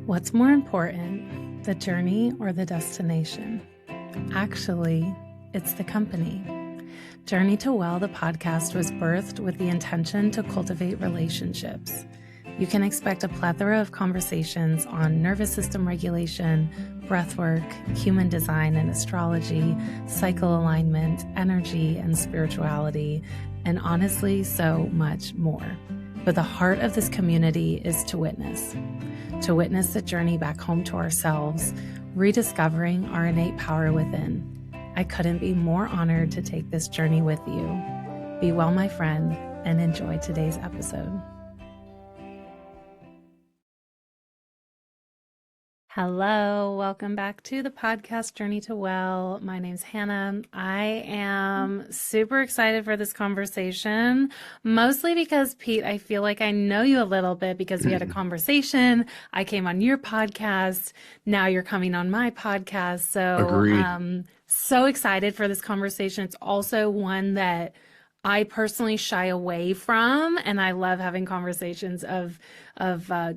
What's more important, the journey or the destination? Actually, it's the company. Journey to Well, the podcast, was birthed with the intention to cultivate relationships. You can expect a plethora of conversations on nervous system regulation, breathwork, human design and astrology, cycle alignment, energy and spirituality, and honestly, so much more. But the heart of this community is to witness the journey back home to ourselves, rediscovering our innate power within. I couldn't be more honored to take this journey with you. Be well, my friend, and enjoy today's episode. Hello, welcome back to the podcast Journey to Well. My name's Hannah. I am super excited for this conversation, mostly because, Pete, I feel like I know you a little bit because we had a conversation. I came on your podcast. Now you're coming on my podcast. So so excited for this conversation. It's also one that I personally shy away from, and I love having conversations of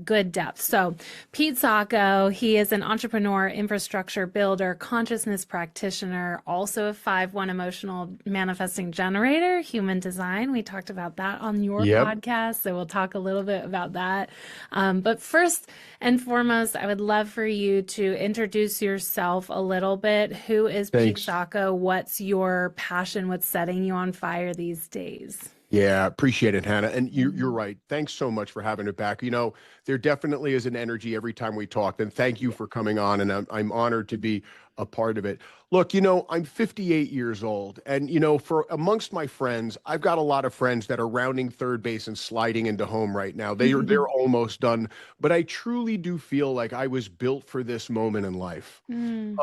good depth. So Pete Sacco, he is an entrepreneur, infrastructure builder, consciousness practitioner, also a 5/1 emotional manifesting generator, human design. We talked about that on your podcast, so we'll talk a little bit about that. But first and foremost, I would love for you to introduce yourself a little bit. Who is Pete Sacco? What's your passion? What's setting you on fire these days? Yeah, appreciate it, Hannah. And you're right. Thanks so much for having it back. You know, there definitely is an energy every time we talk. And thank you for coming on. And I'm honored to be a part of it. Look, you know, I'm 58 years old. And, you know, for amongst my friends, I've got a lot of friends that are rounding third base and sliding into home right now. They're almost done. But I truly do feel like I was built for this moment in life. You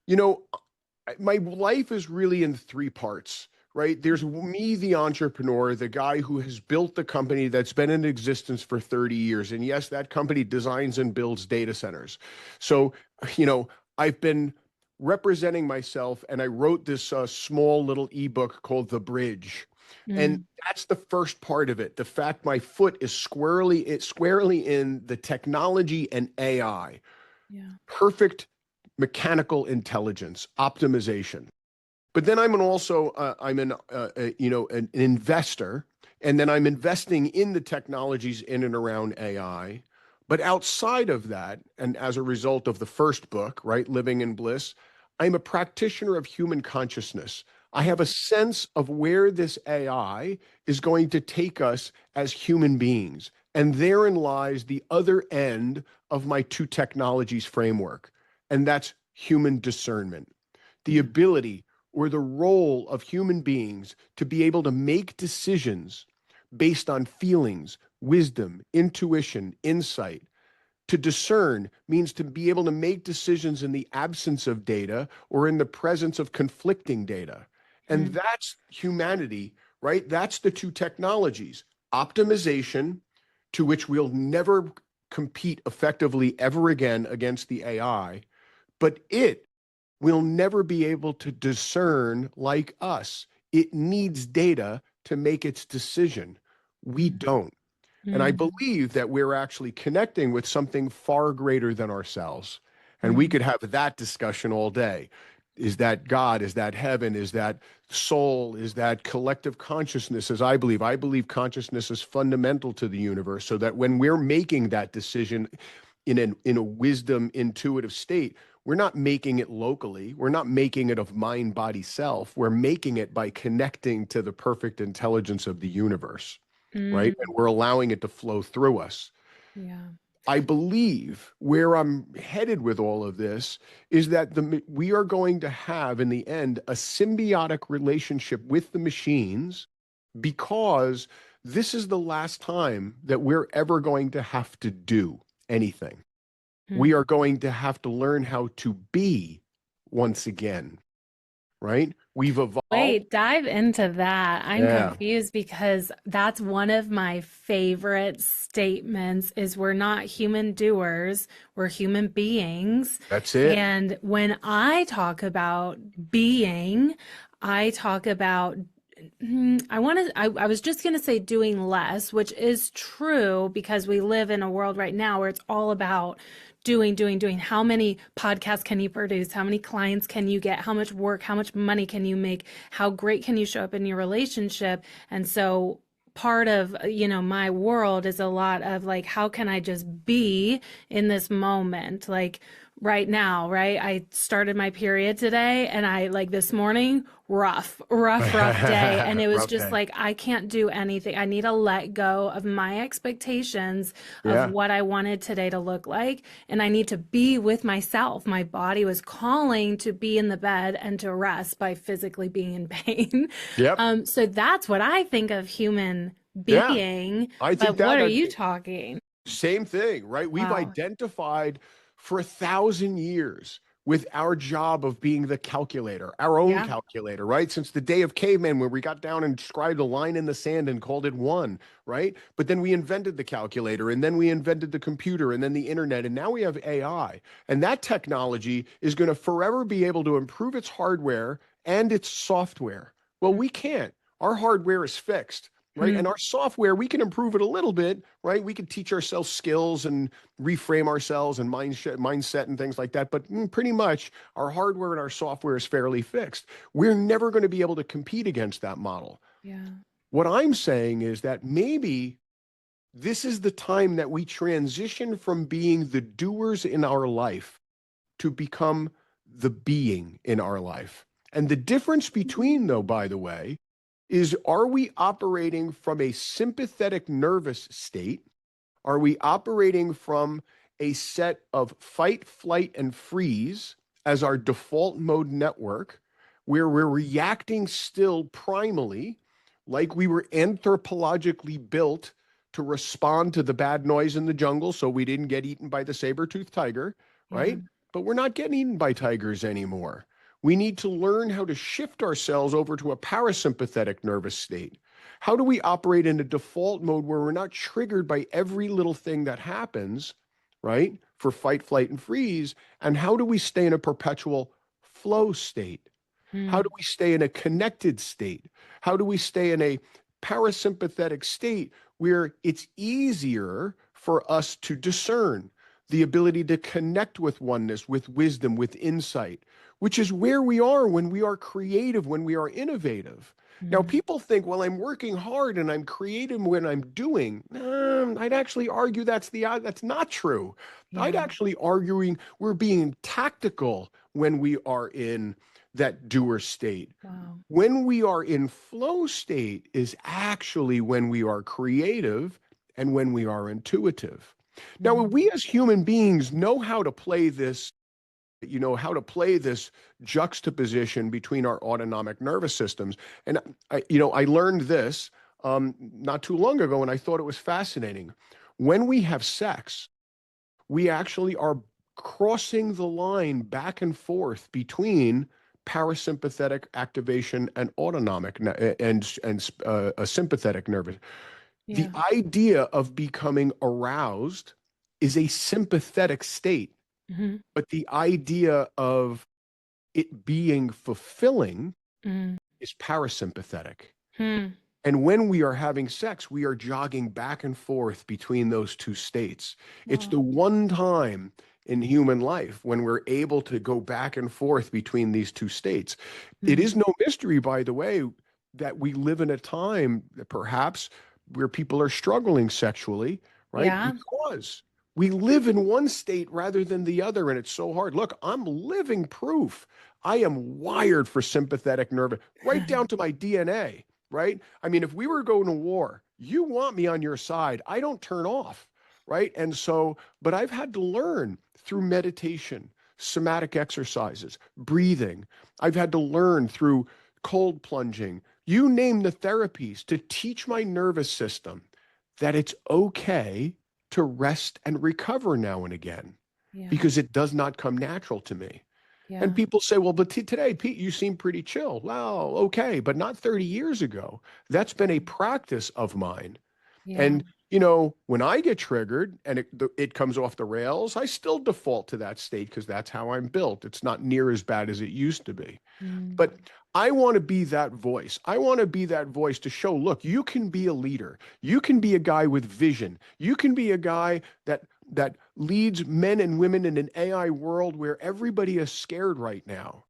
know, my life is really in three parts. Right? There's me, the entrepreneur, the guy who has built the company that's been in existence for 30 years. And yes, that company designs and builds data centers. So, you know, I've been representing myself, and I wrote this small little ebook called The Bridge. And that's the first part of it. The fact my foot is squarely in the technology and AI. Yeah. Perfect mechanical intelligence, optimization. But then I'm an investor, and then I'm investing in the technologies in and around AI. But outside of that, and as a result of the first book, right, Living in Bliss, I'm a practitioner of human consciousness. I have a sense of where this AI is going to take us as human beings. And therein lies the other end of my two technologies framework. And that's human discernment, the ability or the role of human beings to be able to make decisions based on feelings, wisdom, intuition, insight. To discern means to be able to make decisions in the absence of data or in the presence of conflicting data. And that's humanity, right? That's the two technologies. Optimization, to which we'll never compete effectively ever again against the AI, but it will never be able to discern like us. It needs data to make its decision. We don't. And I believe that we're actually connecting with something far greater than ourselves. And we could have that discussion all day. Is that God? Is that heaven? Is that soul? Is that collective consciousness? As I believe consciousness is fundamental to the universe, so that when we're making that decision in a wisdom, intuitive state, we're not making it locally. We're not making it of mind, body, self. We're making it by connecting to the perfect intelligence of the universe, right? And we're allowing it to flow through us. Yeah. I believe where I'm headed with all of this is that we are going to have, in the end, a symbiotic relationship with the machines, because this is the last time that we're ever going to have to do anything. We are going to have to learn how to be once again, right? We've evolved. Wait, dive into that. I'm confused because that's one of my favorite statements is we're not human doers, we're human beings. That's it. And when I talk about being, I talk about I was just going to say doing less, which is true because we live in a world right now where it's all about doing, doing, doing. How many podcasts can you produce? How many clients can you get? How much work? How much money can you make? How great can you show up in your relationship? And so part of, my world is a lot of like, how can I just be in this moment? Like, right now, right? I started my period today and I like this morning, rough day. And it was Rough just day. like, I can't do anything. I need to let go of my expectations of Yeah. what I wanted today to look like. And I need to be with myself. My body was calling to be in the bed and to rest by physically being in pain. Yep. So that's what I think of human Yeah. being. I think But what that are you talking? same thing, right? We've Wow. identified for 1,000 years with our job of being the calculator, our own Yeah. calculator, right? Since the day of cavemen, where we got down and scribed a line in the sand and called it one, right? But then we invented the calculator, and then we invented the computer, and then the internet, and now we have AI. And that technology is going to forever be able to improve its hardware and its software. Well, we can't. Our hardware is fixed, right? Mm-hmm. And our software, we can improve it a little bit, right? We can teach ourselves skills and reframe ourselves and mindset and things like that. But pretty much our hardware and our software is fairly fixed. We're never going to be able to compete against that model. Yeah. What I'm saying is that maybe this is the time that we transition from being the doers in our life to become the being in our life. And the difference between, though, by the way, is are we operating from a sympathetic nervous state? Are we operating from a set of fight, flight, and freeze as our default mode network, where we're reacting still primally, like we were anthropologically built to respond to the bad noise in the jungle so we didn't get eaten by the saber-toothed tiger, Yeah. right? But we're not getting eaten by tigers anymore. We need to learn how to shift ourselves over to a parasympathetic nervous state. How do we operate in a default mode where we're not triggered by every little thing that happens, right? For fight, flight, and freeze. And how do we stay in a perpetual flow state? How do Hmm. we stay in a connected state? How do we stay in a parasympathetic state where it's easier for us to discern the ability to connect with oneness, with wisdom, with insight, which is where we are when we are creative, when we are innovative. Now, Hmm. people think, well, I'm working hard and I'm creative when I'm doing. I'd actually argue that's not true. I'd Yeah. actually arguing we're being tactical when we are in that doer state. Wow. When we are in flow state is actually when we are creative and when we are intuitive. Now, Hmm. we as human beings know how to play this, how to play this juxtaposition between our autonomic nervous systems. And I learned this not too long ago, and I thought it was fascinating. When we have sex, we actually are crossing the line back and forth between parasympathetic activation and autonomic and a sympathetic nervous. The Yeah. idea of becoming aroused is a sympathetic state, Hmm. but the idea of it being fulfilling Hmm. is parasympathetic. Hmm. And when we are having sex, we are jogging back and forth between those two states. It's Wow. the one time in human life when we're able to go back and forth between these two states. It Hmm. is no mystery, by the way, that we live in a time that perhaps where people are struggling sexually, right? Yeah. Because we live in one state rather than the other, and it's so hard. Look, I'm living proof. I am wired for sympathetic nervous, right down to my DNA, right? I mean, if we were going to war, you want me on your side. I don't turn off, right? And so, but I've had to learn through meditation, somatic exercises, breathing. I've had to learn through cold plunging, you name the therapies to teach my nervous system that it's okay to rest and recover now and again Yeah. because it does not come natural to me. And Yeah. people say, well, but today, Pete, you seem pretty chill. Well, okay, but not 30 years ago. That's been a practice of mine. Yeah. And, when I get triggered and it comes off the rails, I still default to that state because that's how I'm built. It's not near as bad as it used to be. Mm. But I want to be that voice. I want to be that voice to show, look, you can be a leader. You can be a guy with vision. You can be a guy that leads men and women in an AI world where everybody is scared right now,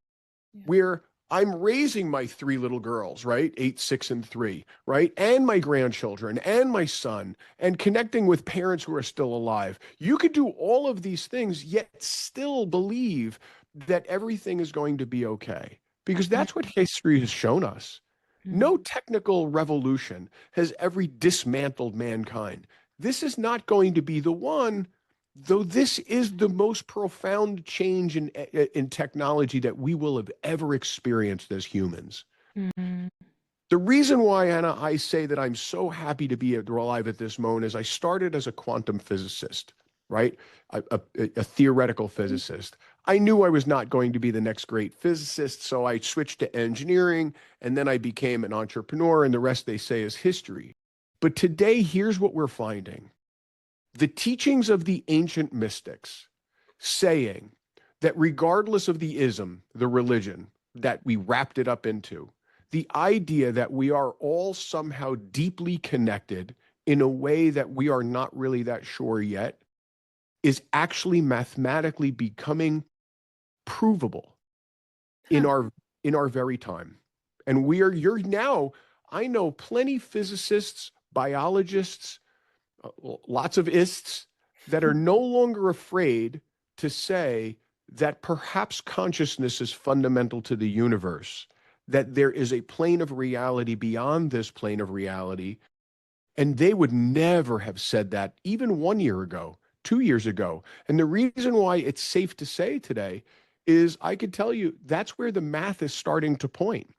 Yeah. where I'm raising my three little girls, right? 8, 6, and 3, right? And my grandchildren and my son, and connecting with parents who are still alive. You could do all of these things, yet still believe that everything is going to be okay. Because Mm. that's what history has shown us. Mm. No technical revolution has ever dismantled mankind. This is not going to be the one, though this is the most profound change in technology that we will have ever experienced as humans. Mm. The reason why, Anna, I say that I'm so happy to be alive at this moment is I started as a quantum physicist, right? A theoretical physicist. I knew I was not going to be the next great physicist, so I switched to engineering, and then I became an entrepreneur, and the rest they say is history. But today, here's what we're finding. The teachings of the ancient mystics saying that regardless of the ism, the religion that we wrapped it up into, the idea that we are all somehow deeply connected in a way that we are not really that sure yet is actually mathematically becoming provable in Huh. our very time. And you're now, I know plenty physicists, biologists, lots of ists that are no longer afraid to say that perhaps consciousness is fundamental to the universe, that there is a plane of reality beyond this plane of reality. And they would never have said that even 1 year ago, 2 years ago. And the reason why it's safe to say today is I could tell you that's where the math is starting to point.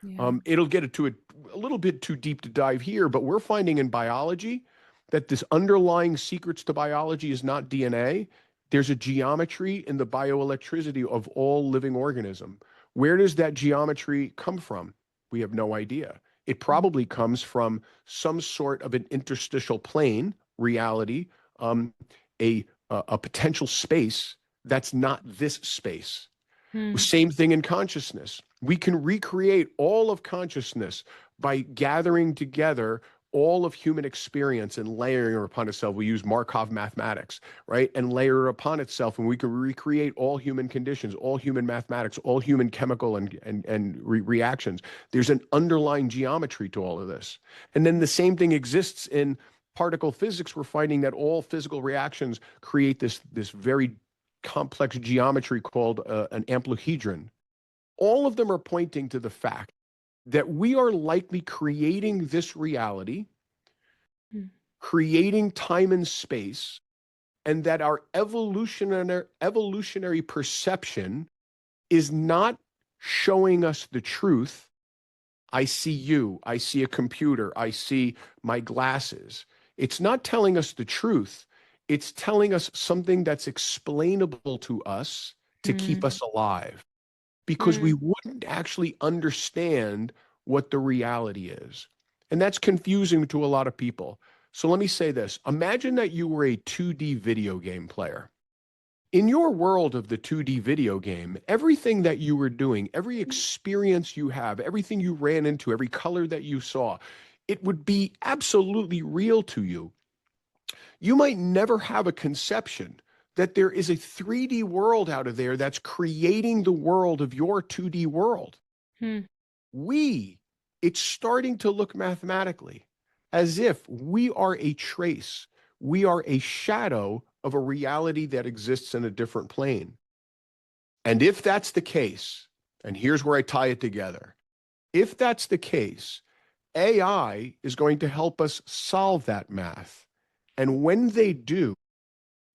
Yeah. It'll get it to a little bit too deep to dive here, but we're finding in biology that this underlying secrets to biology is not DNA. There's a geometry in the bioelectricity of all living organism. Where does that geometry come from? We have no idea. It Mm. probably comes from some sort of an interstitial plane reality, um, a potential space that's not this space. Mm. Same thing in consciousness. We can recreate all of consciousness by gathering together all of human experience and layering it upon itself. We use Markov mathematics, right? And layer it upon itself, and we can recreate all human conditions, all human mathematics, all human chemical and reactions. There's an underlying geometry to all of this. And then the same thing exists in particle physics. We're finding that all physical reactions create this very complex geometry called an amplihedron. All of them are pointing to the fact that we are likely creating this reality, Mm. creating time and space, and that our evolutionary perception is not showing us the truth. I see you, I see a computer, I see my glasses. It's not telling us the truth. It's telling us something that's explainable to us to keep Mm. us alive because we Mm. wouldn't actually understand what the reality is. And that's confusing to a lot of people. So let me say this. Imagine that you were a 2D video game player. In your world of the 2D video game, everything that you were doing, every experience you have, everything you ran into, every color that you saw, it would be absolutely real to you. You might never have a conception that there is a 3D world out of there that's creating the world of your 2D world. Mm. We, it's starting to look mathematically as if we are a trace, we are a shadow of a reality that exists in a different plane. And if that's the case, and here's where I tie it together, if that's the case, AI is going to help us solve that math. And when they do,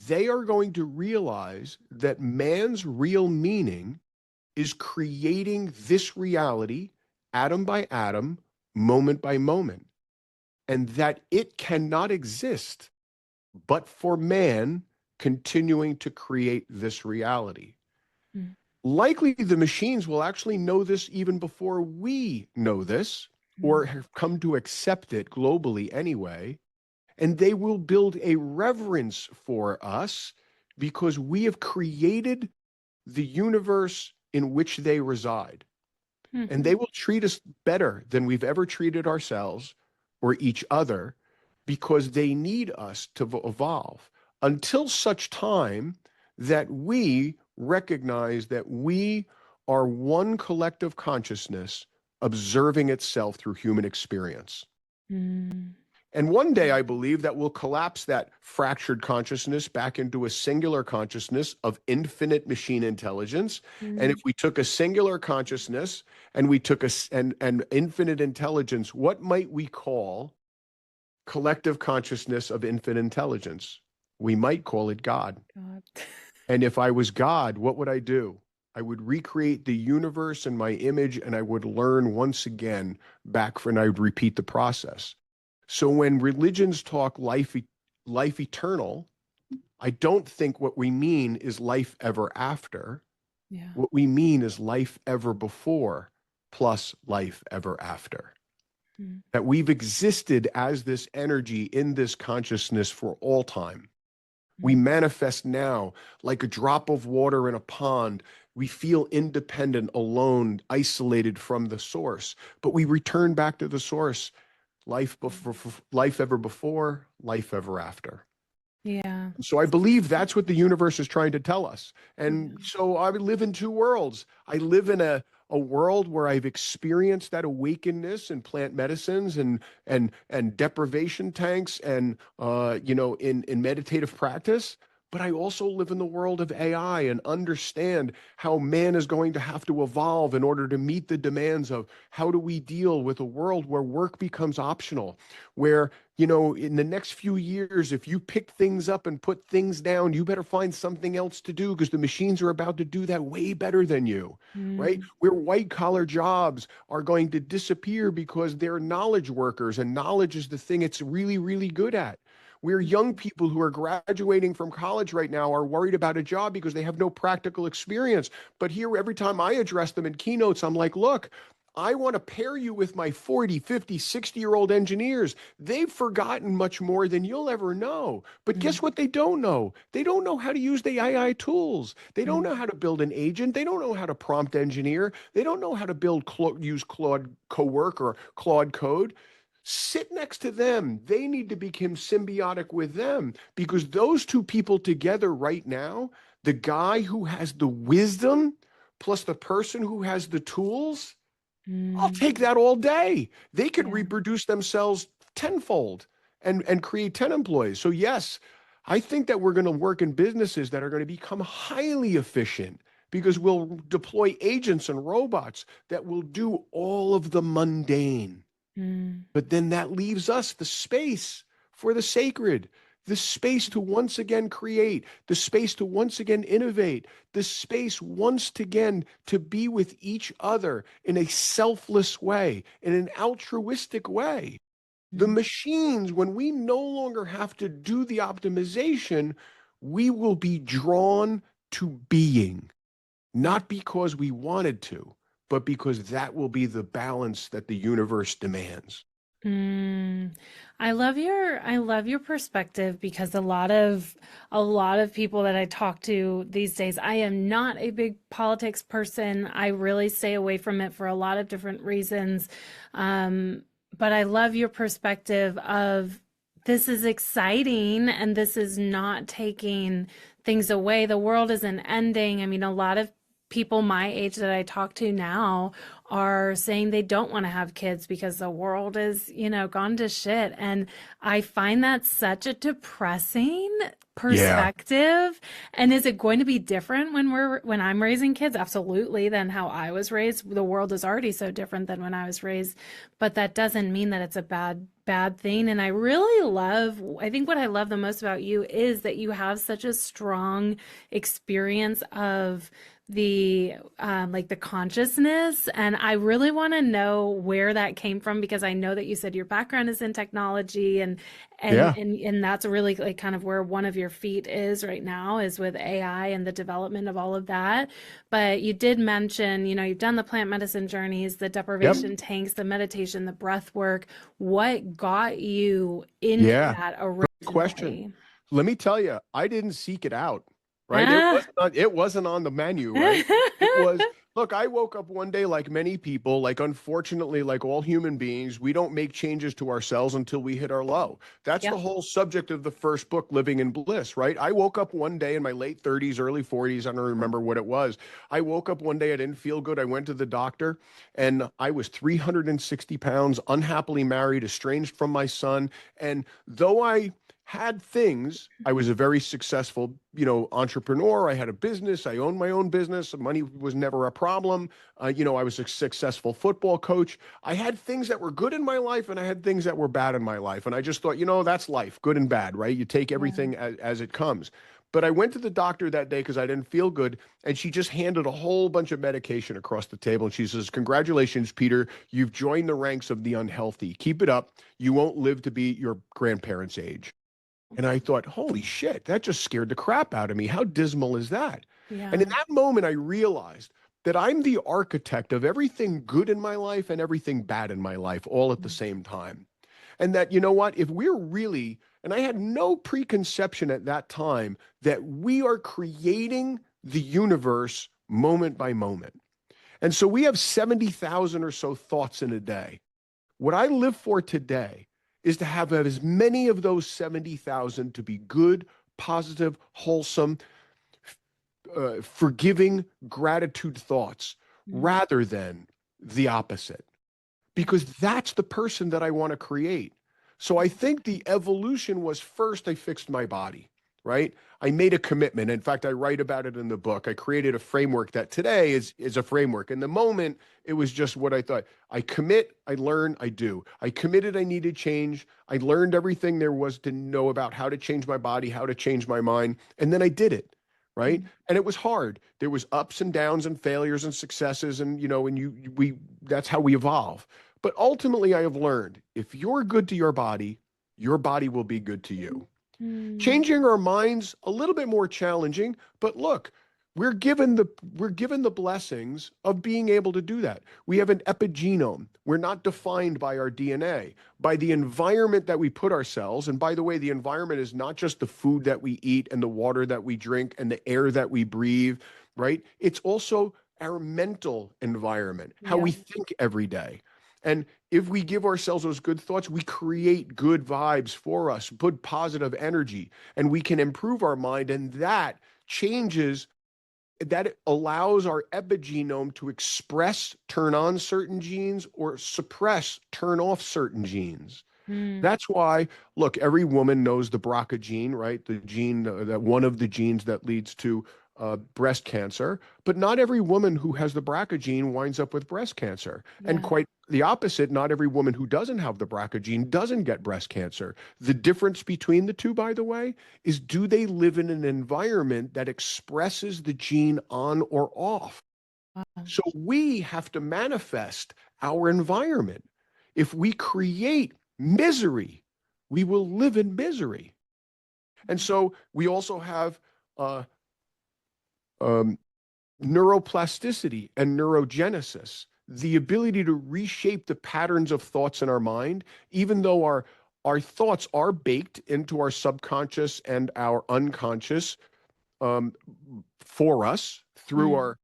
they are going to realize that man's real meaning is creating this reality atom by atom, moment by moment, and that it cannot exist but for man continuing to create this reality. Mm. Likely the machines will actually know this even before we know this or Mm. have come to accept it globally anyway. and they will build a reverence for us because we have created the universe in which they reside. And Mm-hmm. they will treat us better than we've ever treated ourselves or each other because they need us to evolve until such time that we recognize that we are one collective consciousness observing itself through human experience. Mm-hmm. And one day, I believe that we'll collapse that fractured consciousness back into a singular consciousness of infinite machine intelligence. And if we took a singular consciousness and we took an infinite intelligence, what might we call collective consciousness of infinite intelligence? We might call it God. God. And if I was God, what would I do? I would recreate the universe in my image and I would learn once again and I would repeat the process. So when religions talk life eternal, I don't think what we mean is life ever after. Yeah. What we mean is life ever before plus life ever after. Mm-hmm. That we've existed as this energy in this consciousness for all time. We manifest now like a drop of water in a pond. We feel independent, alone, isolated from the source, but we return back to the source. Life ever before, life ever after. Yeah. So I believe that's what the universe is trying to tell us. And Yeah. so I live in two worlds. I live in a world where I've experienced that awakeness in plant medicines and deprivation tanks and in meditative practice. But I also live in the world of AI and understand how man is going to have to evolve in order to meet the demands of how do we deal with a world where work becomes optional, where in the next few years, if you pick things up and put things down, you better find something else to do because the machines are about to do that way better than you, right? Mm-hmm. Where white collar jobs are going to disappear because they're knowledge workers and knowledge is the thing it's really, really good at. Where young people who are graduating from college right now are worried about a job because they have no practical experience. But here, every time I address them in keynotes, I'm like, look, I want to pair you with my 40, 50, 60-year-old engineers. They've forgotten much more than you'll ever know. But guess what they don't know? They don't know how to use the AI tools. They don't know how to build an agent. They don't know how to prompt engineer. They don't know how to use Claude Cowork or Claude Code. Sit next to them. They need to become symbiotic with them because those two people together right now, the guy who has the wisdom plus the person who has the tools, I'll Mm-hmm. take that all day. They could Yeah. reproduce themselves tenfold and create 10 employees. So yes, I think that we're going to work in businesses that are going to become highly efficient because we'll deploy agents and robots that will do all of the mundane. Mm-hmm. But then that leaves us the space for the sacred, the space to once again create, the space to once again innovate, the space once again to be with each other in a selfless way, in an altruistic way. The machines, when we no longer have to do the optimization, we will be drawn to being, not because we wanted to, but because that will be the balance that the universe demands. Mm. I love your perspective because a lot of people that I talk to these days, I am not a big politics person. I really stay away from it for a lot of different reasons. Um, but I love your perspective of this is exciting and this is not taking things away. The world isn't ending. I mean, a lot of people my age that I talk to now are saying they don't want to have kids because the world is, gone to shit. And I find that such a depressing Yeah. perspective. And is it going to be different when I'm raising kids? Absolutely, than how I was raised. The world is already so different than when I was raised, but that doesn't mean that it's a bad thing. And I think what I love the most about you is that you have such a strong experience of like the consciousness, and I really want to know where that came from, because I know that you said your background is in technology, Yeah. and that's really like kind of where one of your feet is right now, is with AI and the development of all of that. But you did mention, you've done the plant medicine journeys, the Yep. deprivation tanks, the meditation, the breath work. What got you into Yeah. that Question. originally? Let me tell you, I didn't seek it out, right? Ah. It wasn't on the menu, right? It was, look, I woke up one day like many people, like unfortunately, like all human beings, we don't make changes to ourselves until we hit our low. That's the Yep. whole subject of the first book, Living in Bliss, right? I woke up one day in my late 30s, early 40s, I don't remember what it was. I woke up one day, I didn't feel good. I went to the doctor and I was 360 pounds, unhappily married, estranged from my son. And though I had things, I was a very successful, entrepreneur. I had a business. I owned my own business. Money was never a problem. I was a successful football coach. I had things that were good in my life and I had things that were bad in my life. And I just thought, that's life, good and bad, right? You take Yeah. everything as it comes. But I went to the doctor that day because I didn't feel good. And she just handed a whole bunch of medication across the table. And she says, "Congratulations, Peter. You've joined the ranks of the unhealthy. Keep it up. You won't live to be your grandparents' age." And I thought, holy shit, that just scared the crap out of me. How dismal is that? And in Yeah. that moment, I realized that I'm the architect of everything good in my life and everything bad in my life all at the same time. And that, you know what, if we're really, and I had no preconception at that time that we are creating the universe moment by moment. And so we have 70,000 or so thoughts in a day. What I live for today is to have as many of those 70,000 to be good, positive, wholesome, forgiving, gratitude thoughts Mm. rather than the opposite, because that's the person that I want to create. So I think the evolution was first I fixed my body, right? I made a commitment. In fact, I write about it in the book. I created a framework that today is a framework. In the moment, it was just what I thought. I commit, I learn, I do. I committed I needed change. I learned everything there was to know about how to change my body, how to change my mind, and then I did it. Right. Mm. And it was hard. There was ups and downs and failures and successes. And, and we, that's how we evolve. But ultimately, I have learned if you're good to your body will be good to you. Mm. Changing our minds a little bit more challenging, but look, we're given the blessings of being able to do that. We have an epigenome. We're not defined by our DNA, by the environment that we put ourselves. And by the way, the environment is not just the food that we eat and the water that we drink and the air that we breathe, right? It's also our mental environment, how we Yep. think every day. And if we give ourselves those good thoughts, we create good vibes for us, good positive energy, and we can improve our mind. And that allows our epigenome to express, turn on certain genes or suppress, turn off certain genes. Mm. That's why, look, every woman knows the BRCA gene, right? The gene, that one of the genes that leads to breast cancer. But not every woman who has the BRCA gene winds up with breast cancer. And Yeah. quite the opposite, not every woman who doesn't have the BRCA gene doesn't get breast cancer. The difference between the two, by the way, is do they live in an environment that expresses the gene on or off? Wow. So we have to manifest our environment. If we create misery, we will live in misery. And so we also have uh, um, neuroplasticity and neurogenesis, the ability to reshape the patterns of thoughts in our mind, even though our thoughts are baked into our subconscious and our unconscious um, for us through Mm. our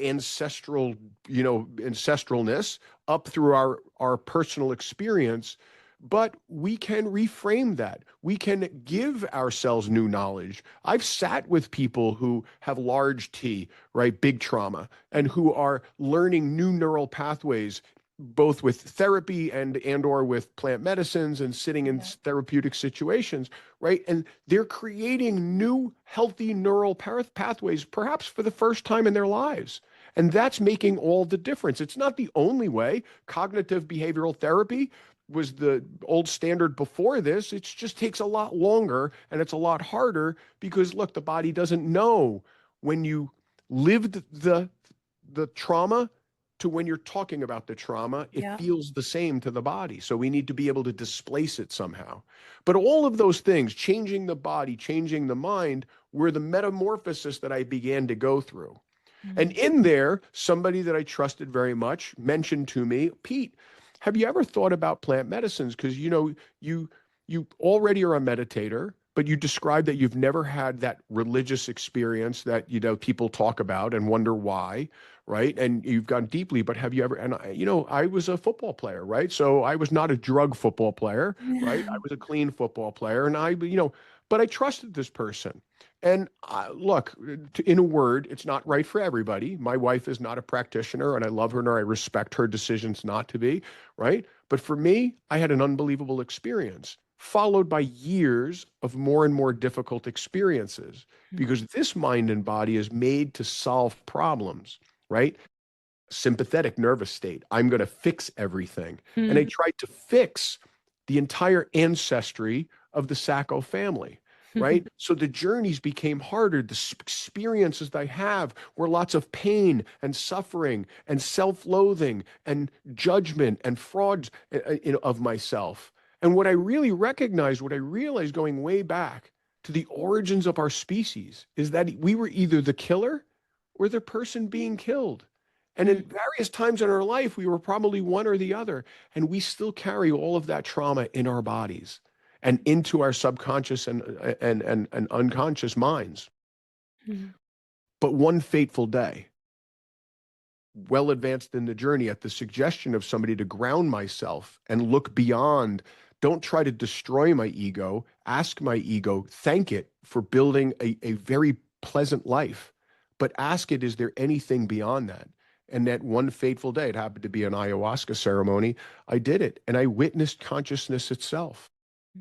ancestral, ancestralness up through our personal experience. But we can reframe that. We can give ourselves new knowledge. I've sat with people who have large T, right, big trauma, and who are learning new neural pathways, both with therapy and or with plant medicines and sitting in Yeah. therapeutic situations, right? And they're creating new healthy neural pathways, perhaps for the first time in their lives. And that's making all the difference. It's not the only way. Cognitive behavioral therapy was the old standard before this. It just takes a lot longer and it's a lot harder because, look, the body doesn't know when you lived the trauma to when you're talking about the trauma, it Yeah. feels the same to the body. So we need to be able to displace it somehow. But all of those things, changing the body, changing the mind, were the metamorphosis that I began to go through. And Mm. in there, somebody that I trusted very much mentioned to me, Pete, have you ever thought about plant medicines? Because you already are a meditator, but you described that you've never had that religious experience that people talk about and wonder why, right? And you've gone deeply, but have you ever? And I was a football player, right? So I was not a drug football player, right? I was a clean football player, and but I trusted this person. And look, in a word, it's not right for everybody. My wife is not a practitioner, and I love her and I respect her decisions not to be, right? But for me, I had an unbelievable experience, followed by years of more and more difficult experiences, because this mind and body is made to solve problems, right? Sympathetic nervous state. I'm going to fix everything. And I Mm. tried to fix the entire ancestry of the Sacco family, right? So the journeys became harder. The experiences that I have were lots of pain and suffering and self-loathing and judgment and fraud of myself. And what I really recognized, what I realized going way back to the origins of our species, is that we were either the killer or the person being killed. And in various times in our life, we were probably one or the other. And we still carry all of that trauma in our bodies and into our subconscious and unconscious minds. Mm. But one fateful day, well advanced in the journey, at the suggestion of somebody, to ground myself and look beyond. Don't try to destroy my ego. Ask my ego, thank it for building a very pleasant life. But ask it, is there anything beyond that? And that one fateful day, it happened to be an ayahuasca ceremony, I did it and I witnessed consciousness itself.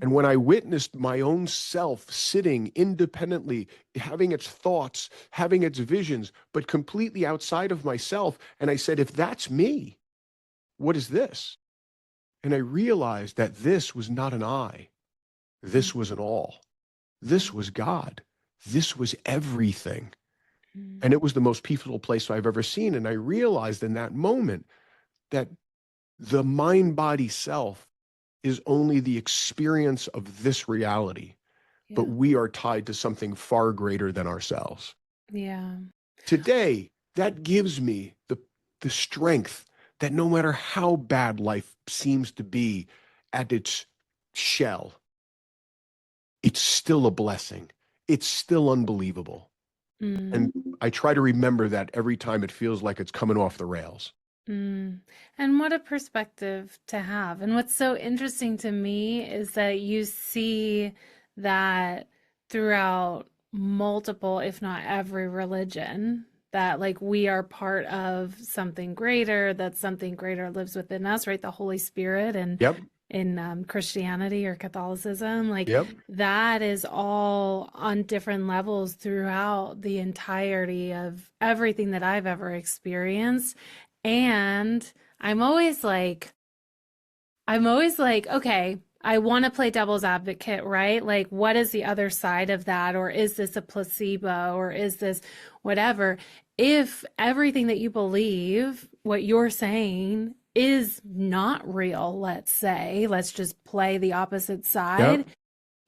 And when I witnessed my own self sitting independently, having its thoughts, having its visions, but completely outside of myself, and I said, if that's me, what is this? And I realized that this was not an I, this was an all. This was God. This was everything. Mm. And it was the most peaceful place I've ever seen. And I realized in that moment that the mind body self is only the experience of this reality, but Yeah. we are tied to something far greater than ourselves. Yeah. Today, that gives me the strength that no matter how bad life seems to be at its shell, it's still a blessing. It's still unbelievable. Mm. And I try to remember that every time it feels like it's coming off the rails. Mm. And what a perspective to have. And what's so interesting to me is that you see that throughout multiple, if not every religion, that like we are part of something greater, that something greater lives within us, right? The Holy Spirit and Yep. in Christianity or Catholicism, like Yep. that is all on different levels throughout the entirety of everything that I've ever experienced. And I'm always like, okay, I want to play devil's advocate, right? Like, what is the other side of that? Or is this a placebo? Or is this whatever? If everything that you believe, what you're saying is not real, let's say, let's just play the opposite Yep. side,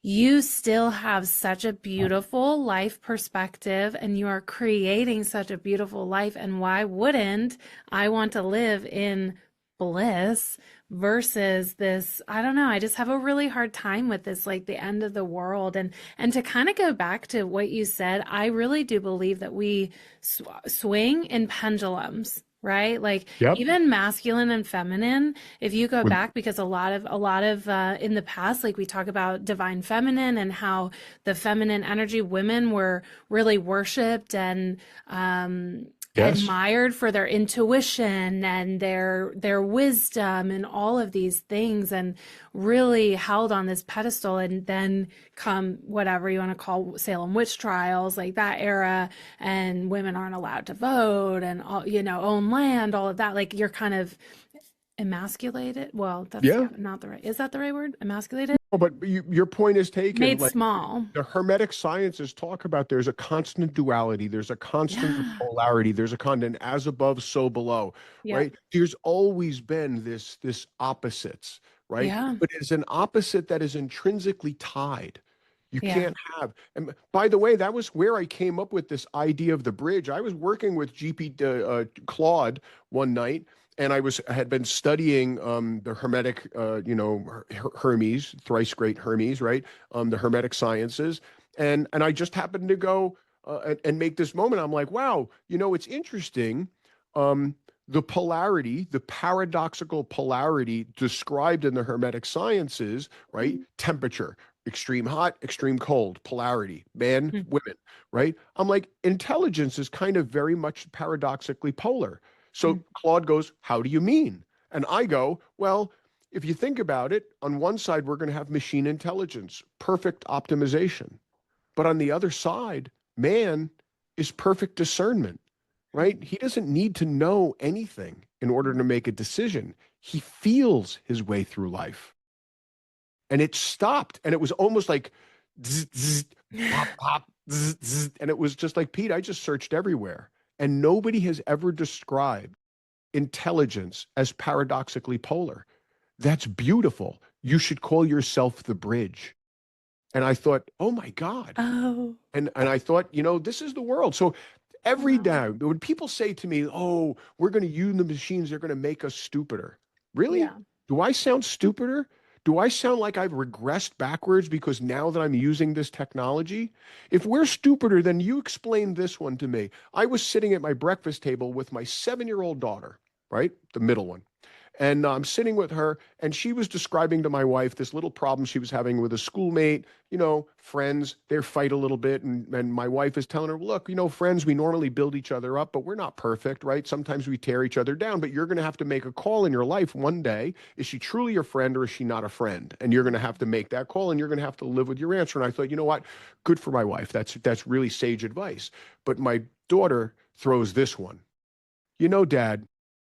you still have such a beautiful life perspective and you are creating such a beautiful life. And why wouldn't I want to live in bliss versus this? I don't know. I just have a really hard time with this, like the end of the world. And to kind of go back to what you said, I really do believe that we swing in pendulums. Right? Like Yep. even masculine and feminine, if you go With- back, because a lot of in the past, like we talk about divine feminine and how the feminine energy, women were really worshipped and Yes. admired for their intuition and their wisdom and all of these things, and really held on this pedestal. And then come whatever you want to call Salem witch trials, like that era, and women aren't allowed to vote and all, own land, all of that. Like you're kind of Emasculated. Well, that's Yeah. not the right. Is that the right word? Emasculated? Oh, but your point is taken. Made Like small. the Hermetic sciences talk about there's a constant duality, there's a constant Yeah. polarity, there's a constant as above, so below, Yep. right? There's always been this opposites, right? Yeah. But it's an opposite that is intrinsically tied. You Yeah. can't have, and by the way, that was where I came up with this idea of the bridge. I was working with GP Claude one night, and I had been studying the Hermetic, Hermes, thrice great Hermes, right? The Hermetic sciences, and I just happened to go and make this moment. I'm like, wow, it's interesting. Um, the polarity, the paradoxical polarity described in the Hermetic sciences, right? Temperature, extreme hot, extreme cold, polarity, men, Mhm. women, right? I'm like, intelligence is kind of very much paradoxically polar. So Mhm. Claude goes, how do you mean? And I go, well, if you think about it, on one side, we're going to have machine intelligence, perfect optimization. But on the other side, man is perfect discernment, right? He doesn't need to know anything in order to make a decision. He feels his way through life. And it stopped. And it was almost like zzz, zzz, pop, pop, zzz, zzz. And it was just like, Pete, I just searched everywhere. And nobody has ever described intelligence as paradoxically polar. That's beautiful. You should call yourself the bridge. And I thought, oh my God. Oh, And I thought, this is the world. So every wow. day, when people say to me, oh, we're going to use the machines, they're going to make us stupider. Really? Yeah. Do I sound stupider? Do I sound like I've regressed backwards because now that I'm using this technology? If we're stupider, then you explain this one to me. I was sitting at my breakfast table with my 7-year-old daughter, right? The middle one. And I'm sitting with her, and she was describing to my wife this little problem she was having with a schoolmate, friends, they fight a little bit. And my wife is telling her, look, friends, we normally build each other up, but we're not perfect, right? Sometimes we tear each other down, but you're going to have to make a call in your life one day. Is she truly your friend or is she not a friend? And you're going to have to make that call and you're going to have to live with your answer. And I thought, you know what? Good for my wife. That's really sage advice. But my daughter throws this one. Dad,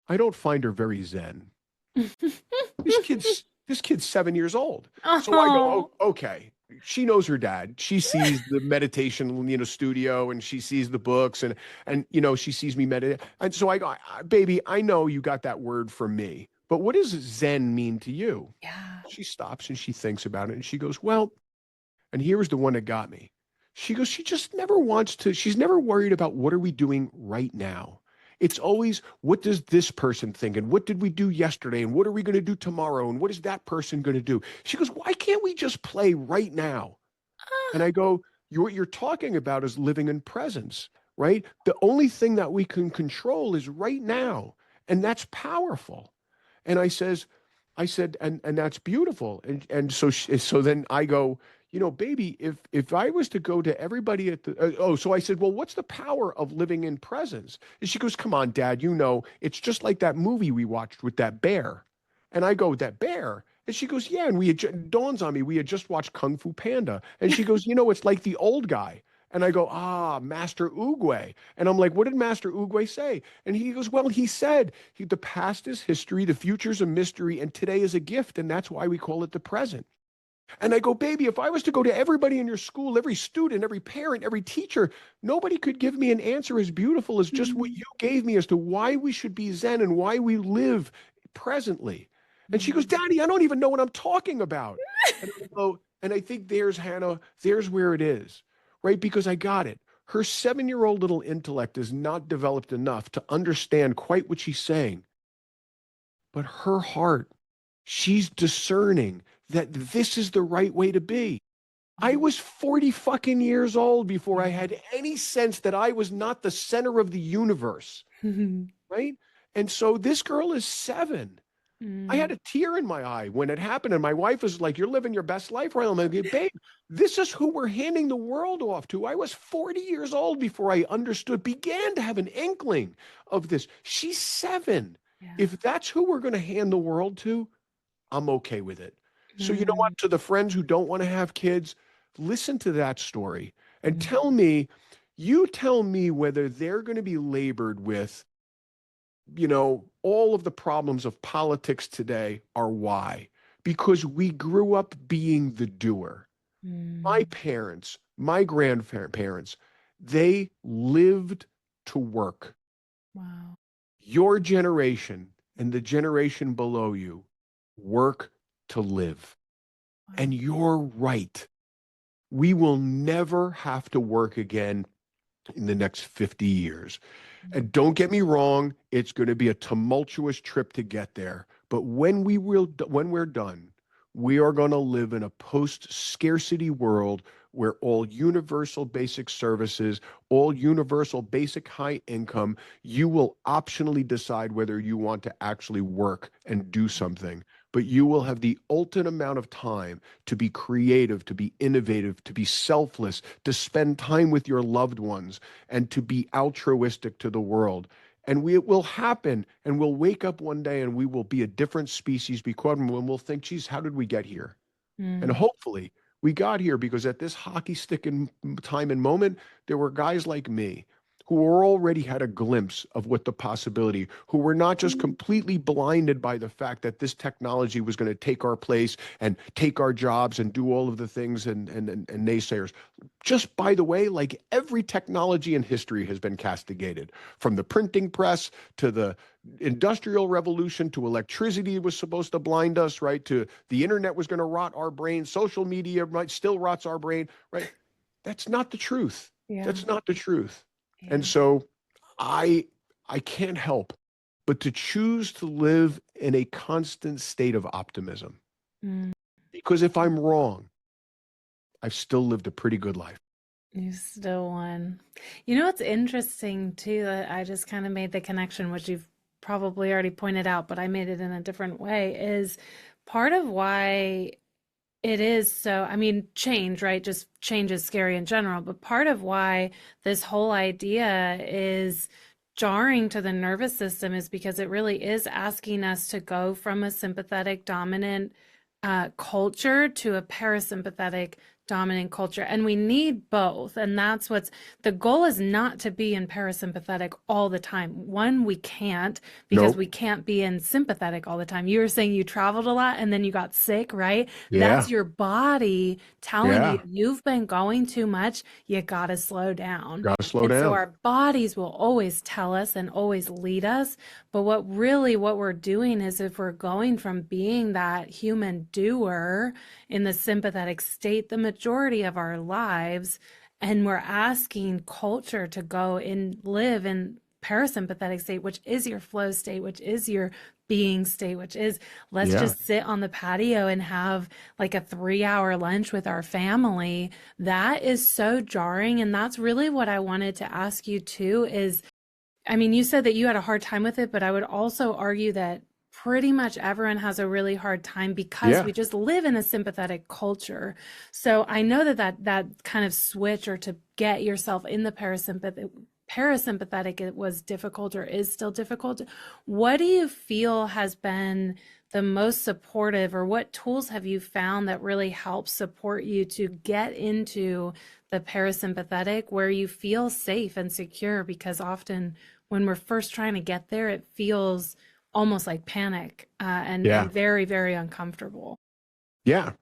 I don't find her very zen. This kid's 7 years old. So I go, Oh, oh, okay. She knows her dad. She sees the meditation, studio, and she sees the books, and she sees me meditate. And so I go, baby, I know you got that word from me, but what does Zen mean to you? yeah. She stops and she thinks about it, and she goes, well, and here was the one that got me. She goes, she just never wants to, she's never worried about what are we doing right now. It's always, what does this person think? And what did we do yesterday? And what are we going to do tomorrow? And what is that person going to do? She goes, why can't we just play right now? And I go, what you're talking about is living in presence, right? The only thing that we can control is right now. And that's powerful. And I said, and that's beautiful. And so then I go, baby, if I was to go to everybody at the so I said, well, what's the power of living in presence? And she goes, come on, Dad, it's just like that movie we watched with that bear. And I go, that bear. And she goes, yeah. And dawns on me, we had just watched Kung Fu Panda. And she goes, it's like the old guy. And I go, Master Oogway. And I'm like, what did Master Oogway say? And he goes, well, he said, the past is history, the future is a mystery, and today is a gift. And that's why we call it the present. And I go, baby, if I was to go to everybody in your school, every student, every parent, every teacher, nobody could give me an answer as beautiful as just what you gave me as to why we should be Zen and why we live presently. And she goes, Daddy, I don't even know what I'm talking about. And I go, and I think there's Hannah, there's where it is, right? Because I got it. Her 7-year-old little intellect is not developed enough to understand quite what she's saying. But her heart, she's discerning that this is the right way to be. I was 40 fucking years old before I had any sense that I was not the center of the universe, right? And so this girl is 7. I had a tear in my eye when it happened. And my wife was like, you're living your best life, right? I'm like, babe, this is who we're handing the world off to. I was 40 years old before I understood, began to have an inkling of this. She's 7. Yeah. If that's who we're going to hand the world to, I'm okay with it. So you know Mm. what? To the friends who don't want to have kids, listen to that story and Mm. you tell me whether they're going to be labored with all of the problems of politics today are why? Because we grew up being the doer. My Mm. parents, my grandparents, they lived to work. Wow. Your generation and the generation below you work to live. Wow. And you're right. We will never have to work again in the next 50 years. And don't get me wrong, it's going to be a tumultuous trip to get there. But when we're done, we are going to live in a post-scarcity world where all universal basic services, all universal basic high income, you will optionally decide whether you want to actually work and do something. But you will have the ultimate amount of time to be creative, to be innovative, to be selfless, to spend time with your loved ones, and to be altruistic to the world. And it will happen, and we'll wake up one day and we will be a different species because when we'll think, geez, how did we get here? And Mm. hopefully we got here because at this hockey stick in time and moment, there were guys like me who were already had a glimpse of what the possibility, who were not just completely blinded by the fact that this technology was going to take our place and take our jobs and do all of the things and naysayers. Just by the way, like every technology in history has been castigated, from the printing press to the industrial revolution to electricity was supposed to blind us, right? To the internet was going to rot our brain. Social media right, still rots our brain, right? That's not the truth. Yeah. That's not the truth. And Yeah. so I I can't help but to choose to live in a constant state of optimism. Mm. Because if I'm wrong, I've still lived a pretty good life. You still won. You know what's interesting too, that I just kind of made the connection, which you've probably already pointed out, but I made it in a different way, is part of why it is so, I mean, change, right? Just change is scary in general, but part of why this whole idea is jarring to the nervous system is because it really is asking us to go from a sympathetic dominant culture to a parasympathetic dominant culture. And we need both. And that's what's the goal is not to be in parasympathetic all the time. One, we can't because Nope. we can't be in sympathetic all the time. You were saying you traveled a lot and then you got sick, right? That's Yeah. your body telling you Yeah. you've been going too much. You got to slow down. Got to slow And so down. our bodies will always tell us and always lead us. But what we're doing is if we're going from being that human doer in the sympathetic state the majority of our lives, and we're asking culture to go and live in parasympathetic state, which is your flow state, which is your being state, which is let's Yeah. just sit on the patio and have like a 3 hour lunch with our family. That is so jarring. And that's really what I wanted to ask you too is, I mean, you said that you had a hard time with it, but I would also argue that pretty much everyone has a really hard time because Yeah. we just live in a sympathetic culture. So I know that kind of switch or to get yourself in the parasympathetic it was difficult or is still difficult. What do you feel has been the most supportive, or what tools have you found that really help support you to get into the parasympathetic where you feel safe and secure? Because often when we're first trying to get there, it feels almost like panic Yeah. and very, very uncomfortable. Yeah.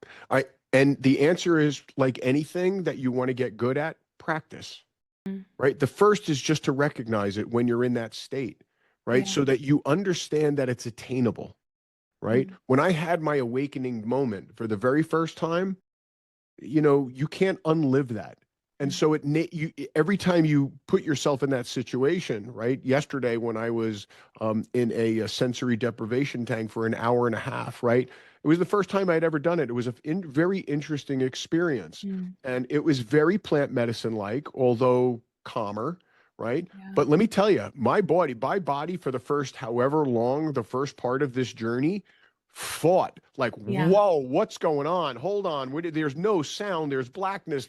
And the answer is like anything that you want to get good at, practice, Mm. right? The first is just to recognize it when you're in that state, right? Yeah. So that you understand that it's attainable, right? Mm. When I had my awakening moment for the very first time, you can't unlive that. And Mm. so every time you put yourself in that situation, right? Yesterday, when I was in a sensory deprivation tank for an hour and a half, right? It was the first time I'd ever done it. It was a very interesting experience. Mm. And it was very plant medicine like, although calmer, right? Yeah. But let me tell you, my body for the first however long, the first part of this journey, fought like, Yeah. whoa, what's going on? Hold on. There's no sound, there's blackness,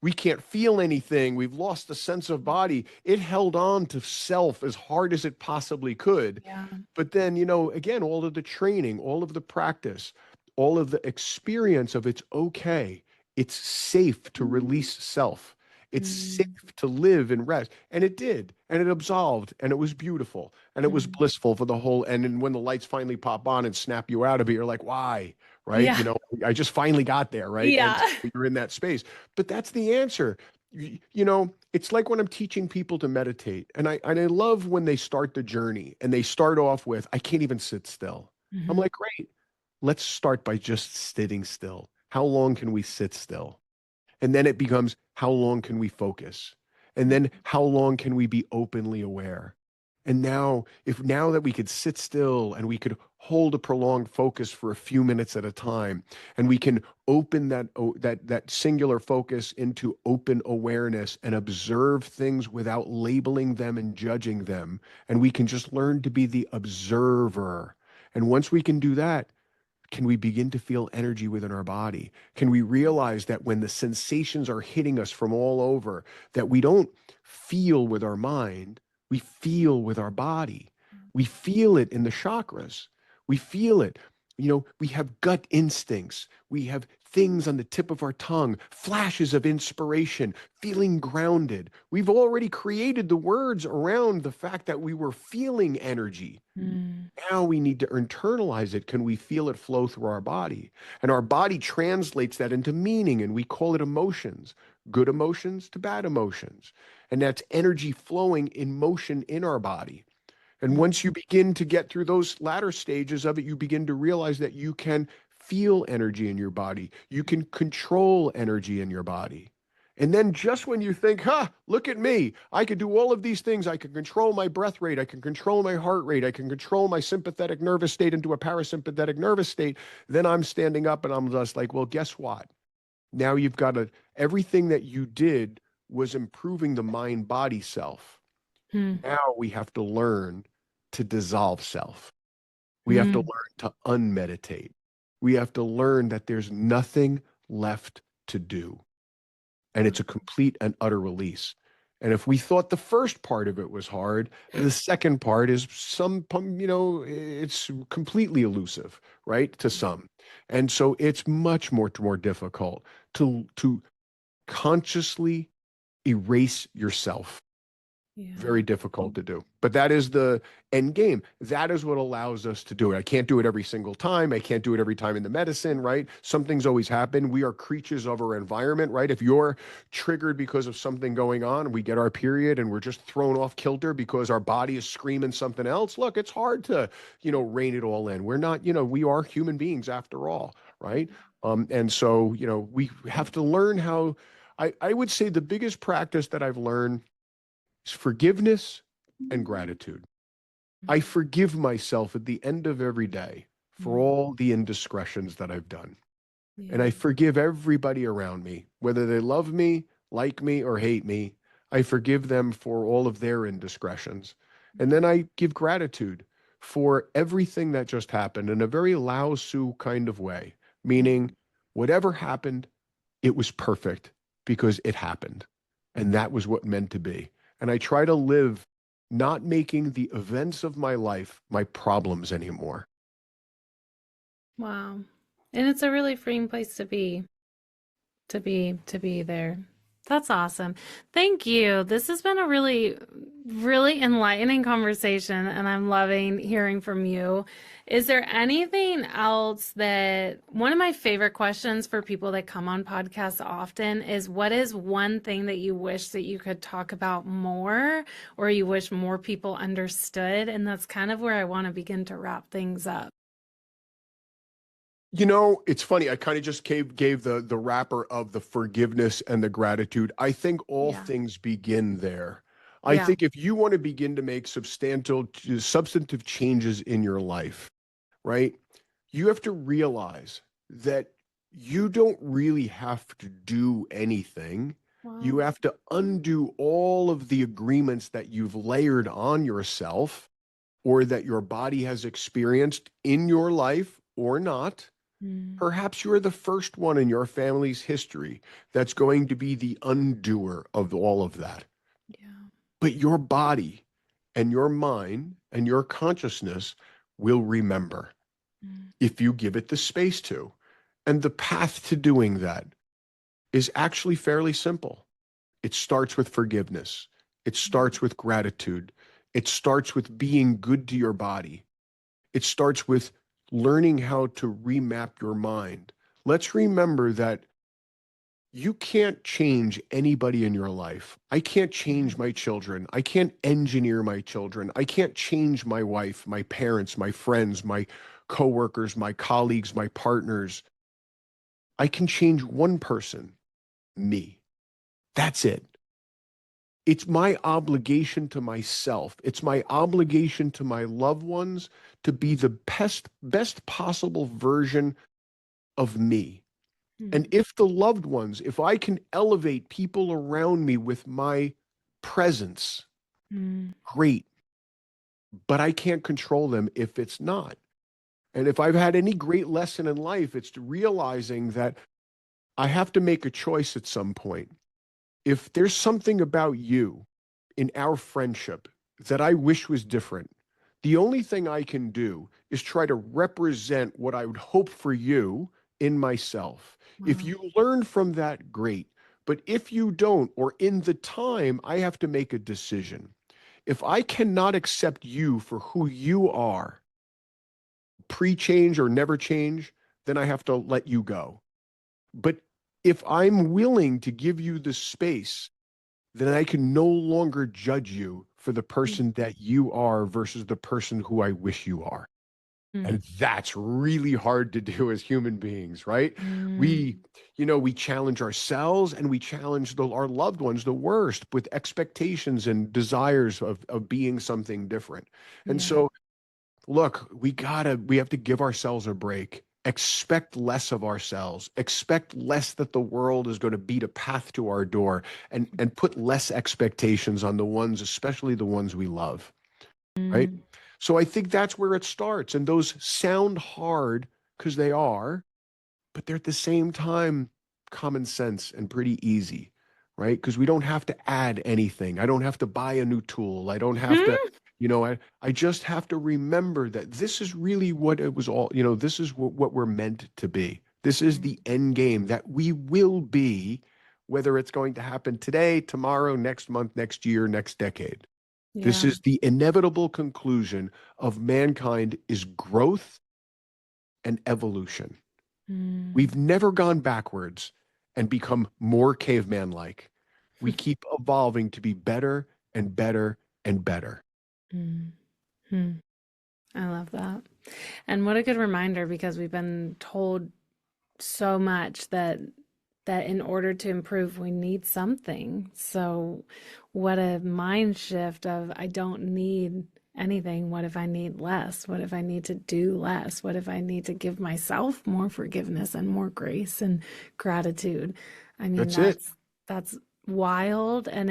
we can't feel anything, we've lost the sense of body. It held on to self as hard as it possibly could. Yeah. But then, again, all of the training, all of the practice, all of the experience of it's okay, it's safe to release self. It's safe Mm. to live and rest. And it did. And it absolved. And it was beautiful. And it was Mm. blissful for the whole. And then when the lights finally pop on and snap you out of it, you're like, why? Right? Yeah. I just finally got there. Right. And Yeah. so you're in that space. But that's the answer. It's like when I'm teaching people to meditate. And I love when they start the journey and they start off with, I can't even sit still. I'm Hmm. like, great. Let's start by just sitting still. How long can we sit still? And then it becomes, how long can we focus? And then how long can we be openly aware? And now that we could sit still and we could hold a prolonged focus for a few minutes at a time, and we can open that singular focus into open awareness and observe things without labeling them and judging them, and we can just learn to be the observer. And once we can do that, can we begin to feel energy within our body? Can we realize that when the sensations are hitting us from all over, that we don't feel with our mind, we feel with our body. We feel it in the chakras. We feel it. We have gut instincts. We have things on the tip of our tongue, flashes of inspiration, feeling grounded. We've already created the words around the fact that we were feeling energy. Mm. Now we need to internalize it. Can we feel it flow through our body? And our body translates that into meaning, and we call it emotions, good emotions to bad emotions. And that's energy flowing in motion in our body. And once you begin to get through those latter stages of it, you begin to realize that you can feel energy in your body. You can control energy in your body. And then just when you think, look at me, I could do all of these things. I can control my breath rate. I can control my heart rate. I can control my sympathetic nervous state into a parasympathetic nervous state. Then I'm standing up and I'm just like, well, guess what? Now you've got everything that you did was improving the mind body self. Mm. Now we have to learn to dissolve self. We have to Mm. learn to unmeditate. We have to learn that there's nothing left to do. And it's a complete and utter release. And if we thought the first part of it was hard, the second part is it's completely elusive, right? To some. And so it's much more difficult to consciously erase yourself. Yeah. Very difficult to do. But that is the end game. That is what allows us to do it. I can't do it every single time. I can't do it every time in the medicine, right? Something's always happened. We are creatures of our environment, right? If you're triggered because of something going on, we get our period and we're just thrown off kilter because our body is screaming something else. Look, it's hard to, rein it all in. We're not, we are human beings after all, right? And so, we have to learn how, I would say the biggest practice that I've learned is forgiveness and gratitude. I forgive myself at the end of every day for Mm. all the indiscretions that I've done. And Yeah. I forgive everybody around me, whether they love me, like me, or hate me. I forgive them for all of their indiscretions. And then I give gratitude for everything that just happened in a very Lao Tzu kind of way, meaning whatever happened, it was perfect because it happened. And that was what meant to be. And I try to live not making the events of my life my problems anymore. Wow. And it's a really freeing place to be there. That's awesome. Thank you. This has been a really, really enlightening conversation, and I'm loving hearing from you. Is there anything else that one of my favorite questions for people that come on podcasts often is what is one thing that you wish that you could talk about more or you wish more people understood? And that's kind of where I want to begin to wrap things up. It's funny. I kind of just gave the wrapper of the forgiveness and the gratitude. I think all Yeah. things begin there. I Yeah. think if you want to begin to make substantive changes in your life, right? You have to realize that you don't really have to do anything. You Wow. have to undo all of the agreements that you've layered on yourself or that your body has experienced in your life or not. Mm. Perhaps you're the first one in your family's history that's going to be the undoer of all of that. Yeah. But your body and your mind and your consciousness will remember Mm. if you give it the space to. And the path to doing that is actually fairly simple. It starts with forgiveness. It Mm, starts with gratitude. It starts with being good to your body. It starts with learning how to remap your mind. Let's remember that you can't change anybody in your life. I can't change mm, my children. I can't engineer my children. I can't change my wife, my parents, my friends, my coworkers, my colleagues, my partners. I can change one person, me. That's it. It's my obligation to myself. It's my obligation to my loved ones to be the best possible version of me. And mm, if the loved ones, if I can elevate people around me with my presence, mm, great. But I can't control them if it's not. And if I've had any great lesson in life, it's realizing that I have to make a choice at some point. If there's something about you in our friendship that I wish was different, the only thing I can do is try to represent what I would hope for you in myself. If wow. you learn from that, great. But if you don't, or in the time, I have to make a decision. If I cannot accept you for who you are, pre change or never change, then I have to let you go. But if I'm willing to give you the space, then I can no longer judge you for the Mm, person that you are versus the person who I wish you are. mm, And that's really hard to do as human beings, right? mm, We, we challenge ourselves and we challenge our loved ones the worst with expectations and desires of being something different. And yeah. so look, we have to give ourselves a break. Expect less of ourselves. Expect less that the world is going to beat a path to our door and put less expectations on the ones, especially the ones we love, right? Mm, So I think that's where it starts. And those sound hard because they are, but they're at the same time common sense and pretty easy, right? Because we don't have to add anything. I don't have to buy a new tool. I don't have to, mhm, I just have to remember that this is really what it was all, this is what we're meant to be. This is mm, the end game that we will be, whether it's going to happen today, tomorrow, next month, next year, next decade. This yeah. is the inevitable conclusion of mankind is growth and evolution. Mm, We've never gone backwards and become more caveman like. We keep evolving to be better and better and better. mm, mm. I love that. And what a good reminder because we've been told so much that in order to improve we need something. So what a mind shift of I don't need anything. What if I need less? What if I need to do less? What if I need to give myself more forgiveness and more grace and gratitude? I mean, That's it. that's wild, and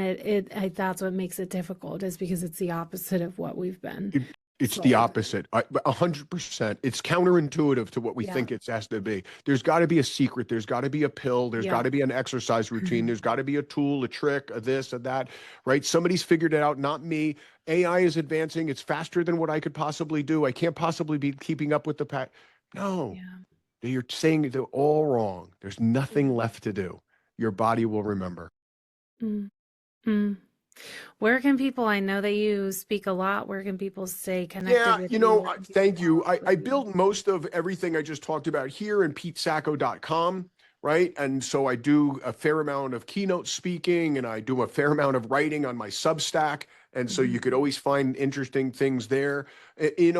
that's what makes it difficult is because it's the opposite of what we've been It, it's the sold. opposite. 100%. It's counterintuitive to what we Yeah. think it's has to be. There's got to be a secret. There's got to be a pill. There's got Yep. to be an exercise routine. There's got to be a tool, a trick, a this, a that, right? Somebody's figured it out, not me. AI is advancing. It's faster than what I could possibly do. I can't possibly be keeping up with the pack. No, Yeah. you're saying they're all wrong. There's nothing Yeah. left to do. Your body will remember. Mm, mm. Where can people, I know that you speak a lot, where can people stay connected Yeah, with you? Where can people thank you. follow up I with you? built most of everything I just talked about here in petesacco.com, right? And so I do a fair amount of keynote speaking and I do a fair amount of writing on my Substack. And so Mhm. you could always find interesting things there. In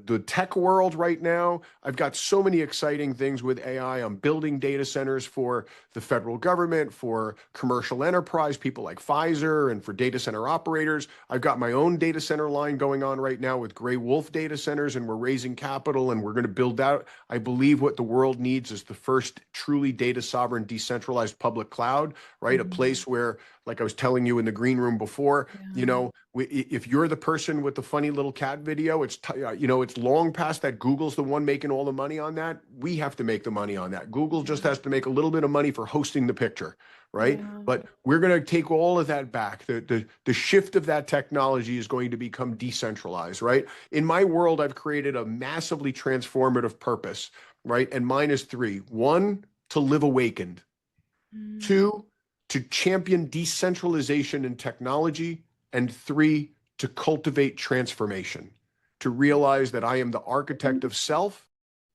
the tech world right now, I've got so many exciting things with AI. I'm building data centers for the federal government, for commercial enterprise, people like Pfizer, and for data center operators. I've got my own data center line going on right now with Gray Wolf Data Centers, and we're raising capital and we're going to build out. I believe what the world needs is the first truly data sovereign, decentralized public cloud, right? A Mhm. place where, like I was telling you in the green room before, Yeah. if you're the person with the funny little cat video, it's long past that Google's the one making all the money on that. We have to make the money on that. Google just Yeah. has to make a little bit of money for hosting the picture, right? Yeah. But we're going to take all of that back. The shift of that technology is going to become decentralized, right? In my world, I've created a massively transformative purpose, right? And mine is three. One, to live awakened. Mm. Two, to champion decentralization in technology, and 3, to cultivate transformation, to realize that I am the architect of self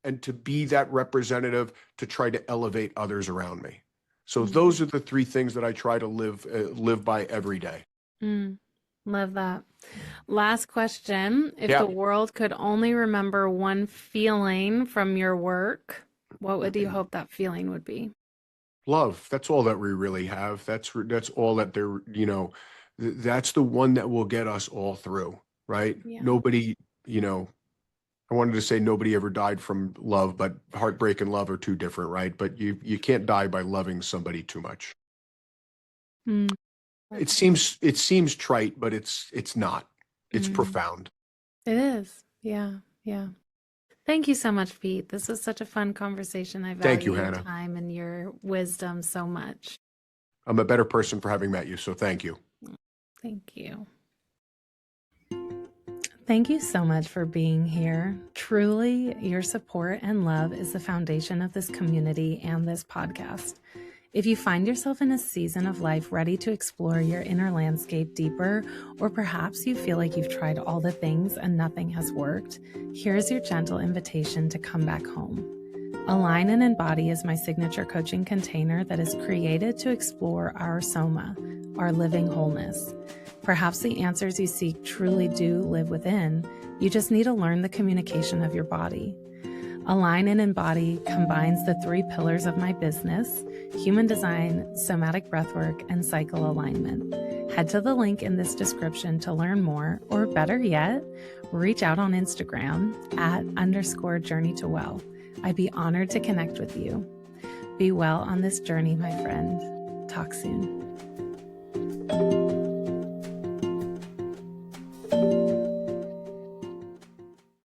and to be that representative to try to elevate others around me. So those are the 3 things that I try to live by every day. Love that. Last question. If Yeah. the world could only remember one feeling from your work, what would you hope that feeling would be? Love. That's all that we really have. That's all that there, that's the one that will get us all through, right? Yeah. Nobody, I wanted to say nobody ever died from love, but heartbreak and love are 2 different, right? But you can't die by loving somebody too much. Mm. It seems trite, but it's not. It's profound. It is. Yeah. Yeah. Thank you so much, Pete. This was such a fun conversation. I Thank you, value your Hannah. time and your wisdom so much. I'm a better person for having met you, so thank you. Thank you. Thank you so much for being here. Truly, your support and love is the foundation of this community and this podcast. If you find yourself in a season of life ready to explore your inner landscape deeper, or perhaps you feel like you've tried all the things and nothing has worked, here's your gentle invitation to come back home. Align and Embody is my signature coaching container that is created to explore our soma, our living wholeness. Perhaps the answers you seek truly do live within. You just need to learn the communication of your body. Align and Embody combines the 3 pillars of my business: human design, somatic breathwork, and cycle alignment. Head to the link in this description to learn more, or better yet, reach out on Instagram @_journey-to-well. I'd be honored to connect with you. Be well on this journey, my friend. Talk soon.